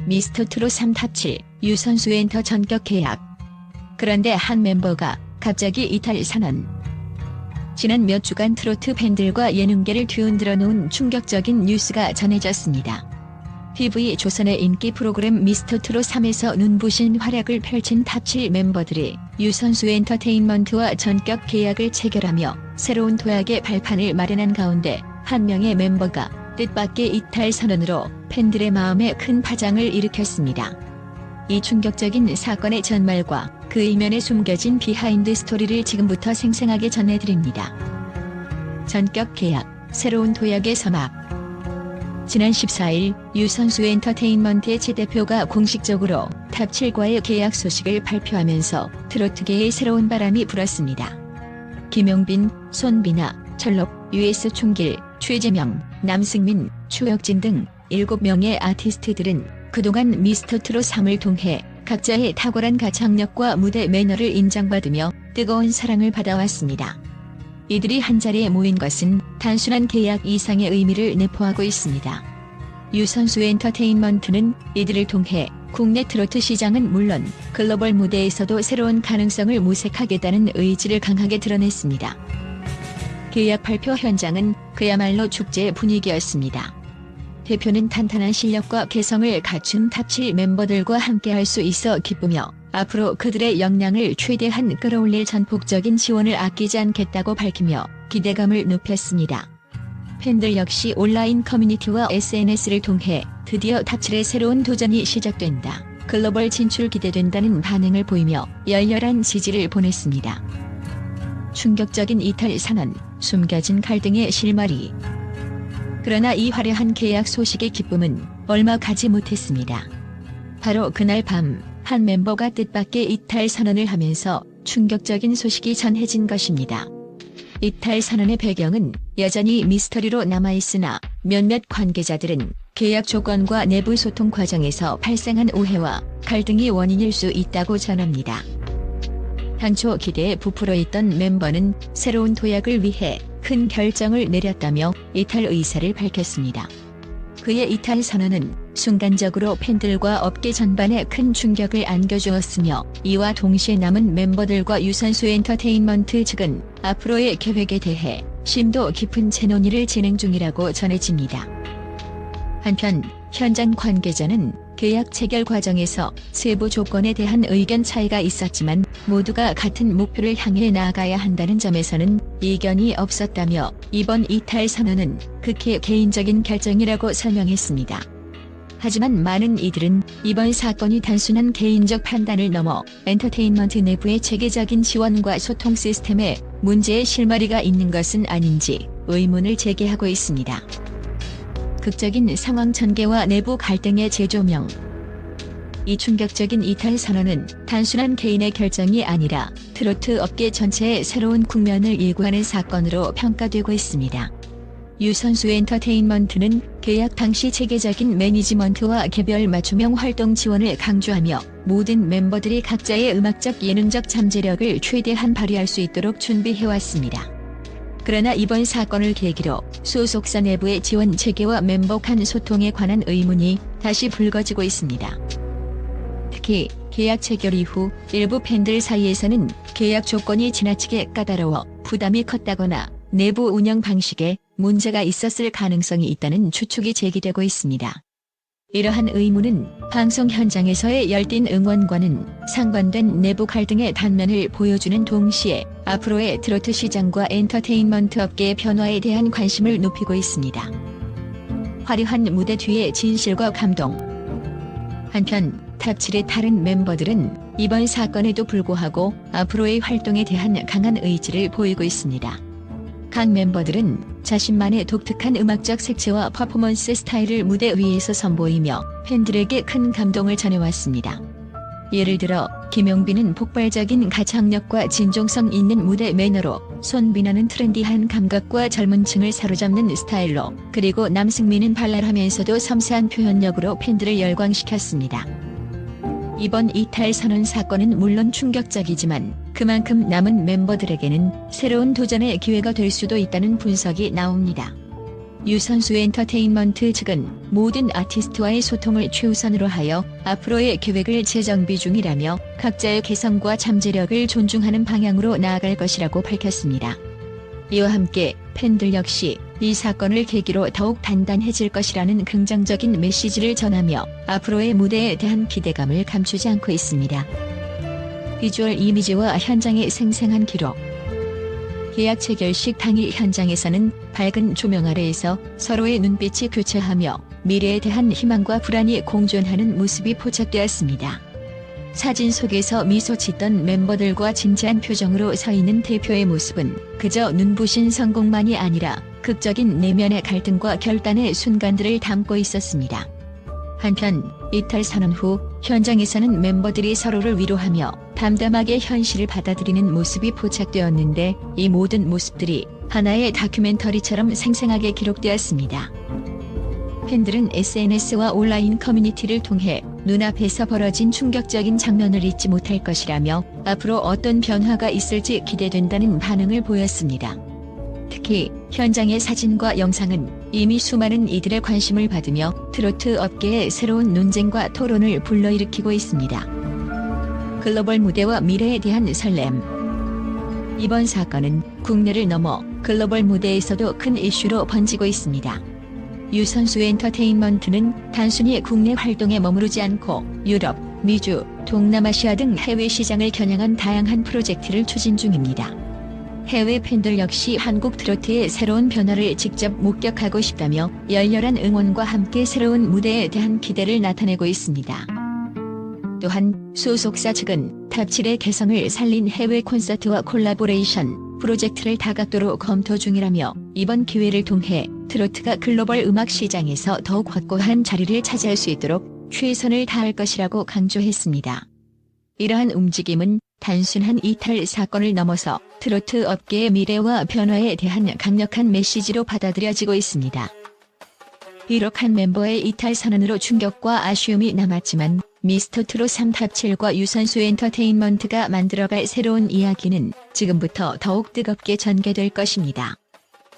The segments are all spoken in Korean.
미스터 트롯 3 탑7 유선수 엔터 전격 계약. 그런데 한 멤버가 갑자기 이탈 선언. 지난 몇 주간 트로트 팬들과 예능계를 뒤흔들어 놓은 충격적인 뉴스가 전해졌습니다. TV 조선의 인기 프로그램 미스터 트롯 3에서 눈부신 활약을 펼친 탑7 멤버들이 유선수 엔터테인먼트와 전격 계약을 체결하며 새로운 도약의 발판을 마련한 가운데 한 명의 멤버가 뜻밖의 이탈 선언으로 팬들의 마음에 큰 파장을 일으켰습니다. 이 충격적인 사건의 전말과 그 이면에 숨겨진 비하인드 스토리를 지금부터 생생하게 전해드립니다. 전격 계약, 새로운 도약의 서막. 지난 14일 유선수 엔터테인먼트의 최 대표가 공식적으로 탑7과의 계약 소식을 발표하면서 트로트계의 새로운 바람이 불었습니다. 김용빈, 손비나, 철록, US 총길, 최재명, 남승민, 추혁진 등 7명의 아티스트들은 그동안 미스터 트롯 3을 통해 각자의 탁월한 가창력과 무대 매너를 인정받으며 뜨거운 사랑을 받아왔습니다. 이들이 한자리에 모인 것은 단순한 계약 이상의 의미를 내포하고 있습니다. 유선수 엔터테인먼트는 이들을 통해 국내 트로트 시장은 물론 글로벌 무대에서도 새로운 가능성을 모색하겠다는 의지를 강하게 드러냈습니다. 계약 발표 현장은 그야말로 축제 분위기였습니다. 대표는 탄탄한 실력과 개성을 갖춘 탑7 멤버들과 함께할 수 있어 기쁘며 앞으로 그들의 역량을 최대한 끌어올릴 전폭적인 지원을 아끼지 않겠다고 밝히며 기대감을 높였습니다. 팬들 역시 온라인 커뮤니티와 SNS를 통해 드디어 탑7의 새로운 도전이 시작된다, 글로벌 진출 기대된다는 반응을 보이며 열렬한 지지를 보냈습니다. 충격적인 이탈 선언, 숨겨진 갈등의 실마리. 그러나 이 화려한 계약 소식의 기쁨은 얼마 가지 못했습니다. 바로 그날 밤 한 멤버가 뜻밖의 이탈 선언을 하면서 충격적인 소식이 전해진 것입니다. 이탈 선언의 배경은 여전히 미스터리로 남아있으나 몇몇 관계자들은 계약 조건과 내부 소통 과정에서 발생한 오해와 갈등이 원인일 수 있다고 전합니다. 당초 기대에 부풀어 있던 멤버는 새로운 도약을 위해 큰 결정을 내렸다며 이탈 의사를 밝혔습니다. 그의 이탈 선언은 순간적으로 팬들과 업계 전반에 큰 충격을 안겨주었으며 이와 동시에 남은 멤버들과 유선수 엔터테인먼트 측은 앞으로의 계획에 대해 심도 깊은 재논의를 진행 중이라고 전해집니다. 한편 현장 관계자는 계약 체결 과정에서 세부 조건에 대한 의견 차이가 있었지만 모두가 같은 목표를 향해 나아가야 한다는 점에서는 이견이 없었다며 이번 이탈 선언은 극히 개인적인 결정이라고 설명했습니다. 하지만 많은 이들은 이번 사건이 단순한 개인적 판단을 넘어 엔터테인먼트 내부의 체계적인 지원과 소통 시스템에 문제의 실마리가 있는 것은 아닌지 의문을 제기하고 있습니다. 극적인 상황 전개와 내부 갈등의 재조명. 이 충격적인 이탈 선언은 단순한 개인의 결정이 아니라 트로트 업계 전체의 새로운 국면을 예고하는 사건으로 평가되고 있습니다. 유선수 엔터테인먼트는 계약 당시 체계적인 매니지먼트와 개별 맞춤형 활동 지원을 강조하며 모든 멤버들이 각자의 음악적 예능적 잠재력을 최대한 발휘할 수 있도록 준비해왔습니다. 그러나 이번 사건을 계기로 소속사 내부의 지원 체계와 멤버 간 소통에 관한 의문이 다시 불거지고 있습니다. 특히 계약 체결 이후 일부 팬들 사이에서는 계약 조건이 지나치게 까다로워 부담이 컸다거나 내부 운영 방식에 문제가 있었을 가능성이 있다는 추측이 제기되고 있습니다. 이러한 의문은 방송 현장에서의 열띤 응원과는 상반된 내부 갈등의 단면을 보여주는 동시에 앞으로의 트로트 시장과 엔터테인먼트 업계의 변화에 대한 관심을 높이고 있습니다. 화려한 무대 뒤의 진실과 감동. 한편 탑7의 다른 멤버들은 이번 사건에도 불구하고 앞으로의 활동에 대한 강한 의지를 보이고 있습니다. 각 멤버들은 자신만의 독특한 음악적 색채와 퍼포먼스 스타일을 무대 위에서 선보이며 팬들에게 큰 감동을 전해왔습니다. 예를 들어 김용빈은 폭발적인 가창력과 진정성 있는 무대 매너로, 손비나는 트렌디한 감각과 젊은 층을 사로잡는 스타일로, 그리고 남승민은 발랄하면서도 섬세한 표현력으로 팬들을 열광시켰습니다. 이번 이탈 선언 사건은 물론 충격적이지만 그만큼 남은 멤버들에게는 새로운 도전의 기회가 될 수도 있다는 분석이 나옵니다. 유선수 엔터테인먼트 측은 모든 아티스트와의 소통을 최우선으로 하여 앞으로의 계획을 재정비 중이라며 각자의 개성과 잠재력을 존중하는 방향으로 나아갈 것이라고 밝혔습니다. 이와 함께 팬들 역시 이 사건을 계기로 더욱 단단해질 것이라는 긍정적인 메시지를 전하며 앞으로의 무대에 대한 기대감을 감추지 않고 있습니다. 비주얼 이미지와 현장의 생생한 기록. 계약 체결식 당일 현장에서는 밝은 조명 아래에서 서로의 눈빛이 교차하며 미래에 대한 희망과 불안이 공존하는 모습이 포착되었습니다. 사진 속에서 미소 짓던 멤버들과 진지한 표정으로 서 있는 대표의 모습은 그저 눈부신 성공만이 아니라 극적인 내면의 갈등과 결단의 순간들을 담고 있었습니다. 한편 이탈 선언 후 현장에서는 멤버들이 서로를 위로하며 담담하게 현실을 받아들이는 모습이 포착되었는데 이 모든 모습들이 하나의 다큐멘터리처럼 생생하게 기록되었습니다. 팬들은 SNS와 온라인 커뮤니티를 통해 눈앞에서 벌어진 충격적인 장면을 잊지 못할 것이라며 앞으로 어떤 변화가 있을지 기대된다는 반응을 보였습니다. 특히 현장의 사진과 영상은 이미 수많은 이들의 관심을 받으며 트로트 업계의 새로운 논쟁과 토론을 불러일으키고 있습니다. 글로벌 무대와 미래에 대한 설렘. 이번 사건은 국내를 넘어 글로벌 무대에서도 큰 이슈로 번지고 있습니다. 유선수 엔터테인먼트는 단순히 국내 활동에 머무르지 않고 유럽, 미주, 동남아시아 등 해외 시장을 겨냥한 다양한 프로젝트를 추진 중입니다. 해외 팬들 역시 한국 트로트의 새로운 변화를 직접 목격하고 싶다며 열렬한 응원과 함께 새로운 무대에 대한 기대를 나타내고 있습니다. 또한 소속사 측은 탑7의 개성을 살린 해외 콘서트와 콜라보레이션 프로젝트를 다각도로 검토 중이라며 이번 기회를 통해 트로트가 글로벌 음악 시장에서 더욱 확고한 자리를 차지할 수 있도록 최선을 다할 것이라고 강조했습니다. 이러한 움직임은 단순한 이탈 사건을 넘어서 트로트 업계의 미래와 변화에 대한 강력한 메시지로 받아들여지고 있습니다. 비록 한 멤버의 이탈 선언으로 충격과 아쉬움이 남았지만 미스터트롯 3 탑7과 유선수 엔터테인먼트가 만들어갈 새로운 이야기는 지금부터 더욱 뜨겁게 전개될 것입니다.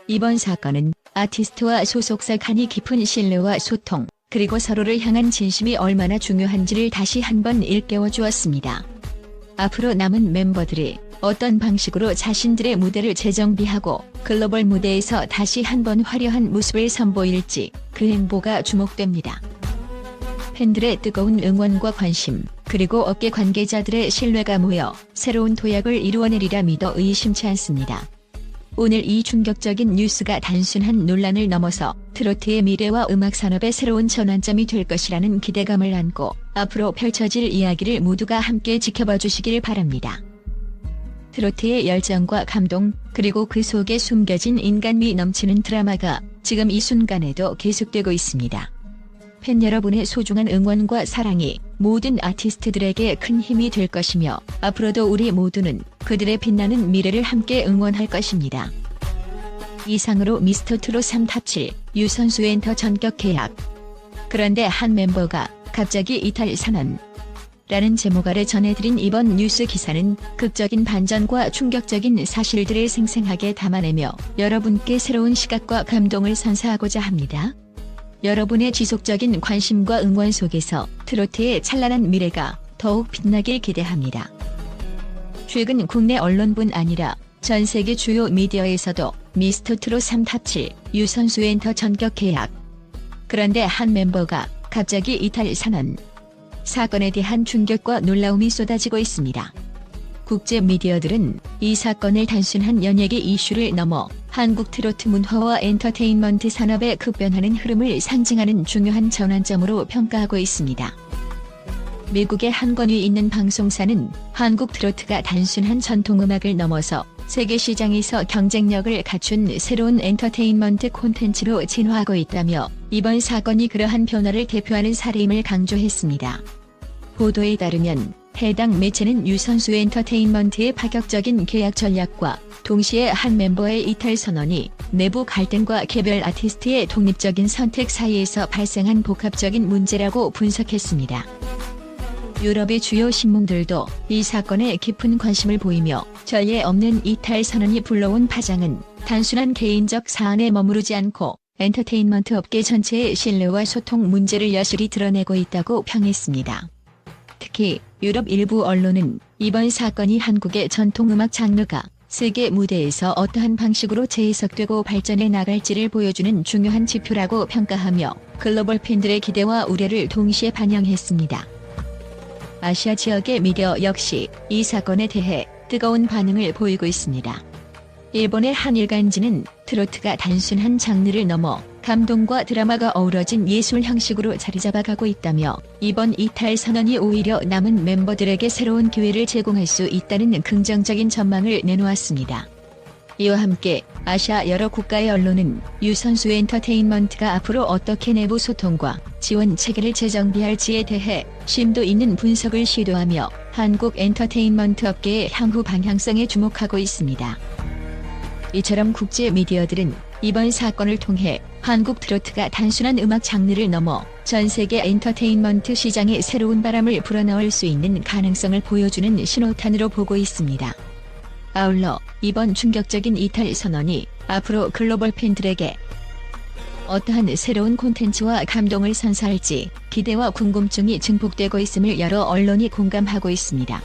이번 사건은 아티스트와 소속사 간의 깊은 신뢰와 소통, 그리고 서로를 향한 진심이 얼마나 중요한지를 다시 한번 일깨워 주었습니다. 앞으로 남은 멤버들이 어떤 방식으로 자신들의 무대를 재정비하고 글로벌 무대에서 다시 한번 화려한 모습을 선보일지 그 행보가 주목됩니다. 팬들의 뜨거운 응원과 관심, 그리고 업계 관계자들의 신뢰가 모여 새로운 도약을 이루어내리라 믿어 의심치 않습니다. 오늘 이 충격적인 뉴스가 단순한 논란을 넘어서 트로트의 미래와 음악 산업의 새로운 전환점이 될 것이라는 기대감을 안고 앞으로 펼쳐질 이야기를 모두가 함께 지켜봐 주시길 바랍니다. 트로트의 열정과 감동, 그리고 그 속에 숨겨진 인간미 넘치는 드라마가 지금 이 순간에도 계속되고 있습니다. 팬 여러분의 소중한 응원과 사랑이 모든 아티스트들에게 큰 힘이 될 것이며 앞으로도 우리 모두는 그들의 빛나는 미래를 함께 응원할 것입니다. 이상으로 미스터트롯 3 탑7 유선수 엔터 전격 계약. 그런데 한 멤버가 갑자기 이탈 선언. 라는 제목 아래 전해드린 이번 뉴스 기사는 극적인 반전과 충격적인 사실들을 생생하게 담아내며 여러분께 새로운 시각과 감동을 선사하고자 합니다. 여러분의 지속적인 관심과 응원 속에서 트로트의 찬란한 미래가 더욱 빛나길 기대합니다. 최근 국내 언론뿐 아니라 전 세계 주요 미디어에서도 미스터트롯 3 탑7 유선수 엔터 전격 계약. 그런데 한 멤버가 갑자기 이탈 선언. 사건에 대한 충격과 놀라움이 쏟아지고 있습니다. 국제 미디어들은 이 사건을 단순한 연예계 이슈를 넘어 한국 트로트 문화와 엔터테인먼트 산업의 급변하는 흐름을 상징하는 중요한 전환점으로 평가하고 있습니다. 미국의 한 권위 있는 방송사는 한국 트로트가 단순한 전통음악을 넘어서 세계 시장에서 경쟁력을 갖춘 새로운 엔터테인먼트 콘텐츠로 진화하고 있다며 이번 사건이 그러한 변화를 대표하는 사례임을 강조했습니다. 보도에 따르면 해당 매체는 유선수 엔터테인먼트의 파격적인 계약 전략과 동시에 한 멤버의 이탈 선언이 내부 갈등과 개별 아티스트의 독립적인 선택 사이에서 발생한 복합적인 문제라고 분석했습니다. 유럽의 주요 신문들도 이 사건에 깊은 관심을 보이며 전례 없는 이탈 선언이 불러온 파장은 단순한 개인적 사안에 머무르지 않고 엔터테인먼트 업계 전체의 신뢰와 소통 문제를 여실히 드러내고 있다고 평했습니다. 특히 유럽 일부 언론은 이번 사건이 한국의 전통음악 장르가 세계 무대에서 어떠한 방식으로 재해석되고 발전해 나갈지를 보여주는 중요한 지표라고 평가하며 글로벌 팬들의 기대와 우려를 동시에 반영했습니다. 아시아 지역의 미디어 역시 이 사건에 대해 뜨거운 반응을 보이고 있습니다. 일본의 한 일간지는 트로트가 단순한 장르를 넘어 감동과 드라마가 어우러진 예술 형식으로 자리잡아가고 있다며 이번 이탈 선언이 오히려 남은 멤버들에게 새로운 기회를 제공할 수 있다는 긍정적인 전망을 내놓았습니다. 이와 함께 아시아 여러 국가의 언론은 유선수 엔터테인먼트가 앞으로 어떻게 내부 소통과 지원 체계를 재정비할지에 대해 심도 있는 분석을 시도하며 한국 엔터테인먼트 업계의 향후 방향성에 주목하고 있습니다. 이처럼 국제 미디어들은 이번 사건을 통해 한국 트로트가 단순한 음악 장르를 넘어 전 세계 엔터테인먼트 시장에 새로운 바람을 불어넣을 수 있는 가능성을 보여주는 신호탄으로 보고 있습니다. 아울러 이번 충격적인 이탈 선언이 앞으로 글로벌 팬들에게 어떠한 새로운 콘텐츠와 감동을 선사할지 기대와 궁금증이 증폭되고 있음을 여러 언론이 공감하고 있습니다.